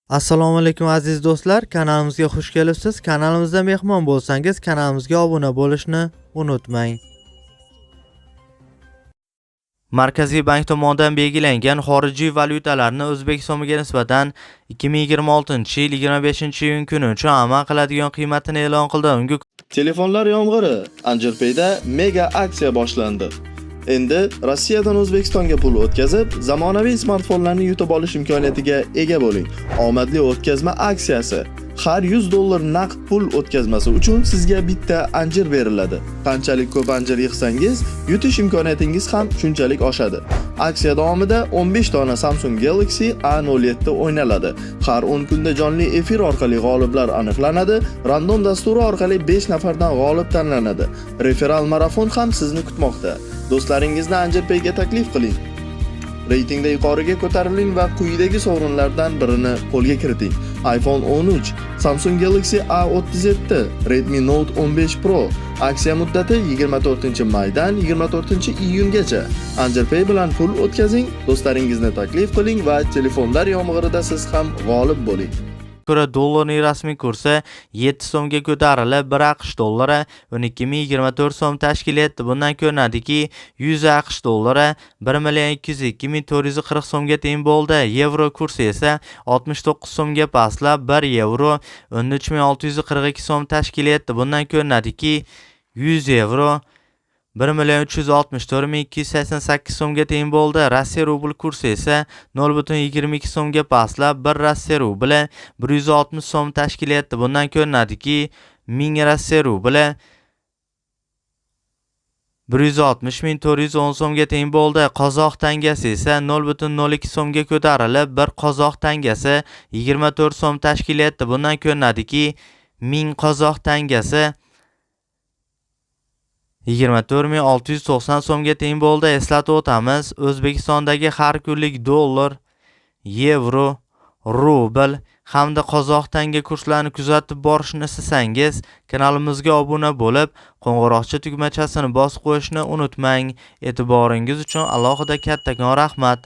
Assalomu alaykum aziz do'stlar, kanalimizga xush kelibsiz. Kanalimizda mehmon bo'lsangiz, kanalimizga obuna bo'lishni unutmang. Markaziy bank tomonidan belgilangan xorijiy valyutalarni O'zbek so'miga nisbatan 2026-yil 25-iyun kuni uchun amal qiladigan qiymatini e'lon qildi. Unga Telefonlar yomg'iri Anjirpayda mega aksiya boshlandi. Endi Rossiyadan O'zbekistonga pul o'tkazib, zamonaviy smartfonlarni yutib olish imkoniyatiga ega bo'ling. Omadli o'tkazma aksiyasi. Har $100 naqd pul o'tkazmasi uchun sizga bitta anjir beriladi. Qanchalik ko'p anjir yig'sangiz, yutish imkoniyatingiz ham shunchalik oshadi. Aksiya davomida 15 dona Samsung Galaxy A07 o'ynaladi. Har 10 kunda jonli efir orqali g'oliblar aniqlanadi. Random dasturi orqali 5 nafardan g'olib tanlanadi. Referal marafon ham sizni kutmoqda. Do'stlaringizni Anjirpayga taklif qiling. Reytingda yuqoriga ko'tariling va quyidagi sovrinlardan birini qo'lga kiriting. iPhone 13, Samsung Galaxy A37, Redmi Note 15 Pro. Aksiya muddati 24-maydan 24-iyungacha. Anjirpay bilan pul o'tkazing, do'stlaringizni taklif qiling va telefonlar yomg'irida siz ham g'olib bo'ling. ko'ra dollarning rasmiy kursi 7 so'mga ko'tarilib, 1 AQSh dollari 12.024 so'm tashkil etdi. Bundan ko'rinadiki, 100 AQSh dollari 1.202.440 so'mga teng bo'ldi. Yevro kursi esa 69 so'mga pastlab, 1 yevro 13.642 so'm tashkil etdi. Bundan ko'rinadiki, 100 yevro 1.364.288 so'mga teng bo'ldi. Rossiya rubl kursi esa 0.22 so'mga pastlab, 1 Rossiya rubli 160 so'm tashkil etdi. Bundan ko'rinadiki, 1000 Rossiya rubli 160.410 so'mga teng bo'ldi. Qozoq tangasi esa 0.02 so'mga ko'tarilib, 1 qozoq tangasi 24 so'm tashkil etdi. Bundan ko'rinadiki, 1000 qozoq tangasi 24.690 so'mga teng bo'ldi. Eslatib o'tamiz, O'zbekistondagi har kunlik dollar, yevro, rubl hamda qozoq tanga kurslarini kuzatib borishni istasangiz, kanalimizga obuna bo'lib, qo'ng'iroqcha tugmachasini bosib qo'yishni unutmang. E'tiboringiz uchun alohida kattakon rahmat.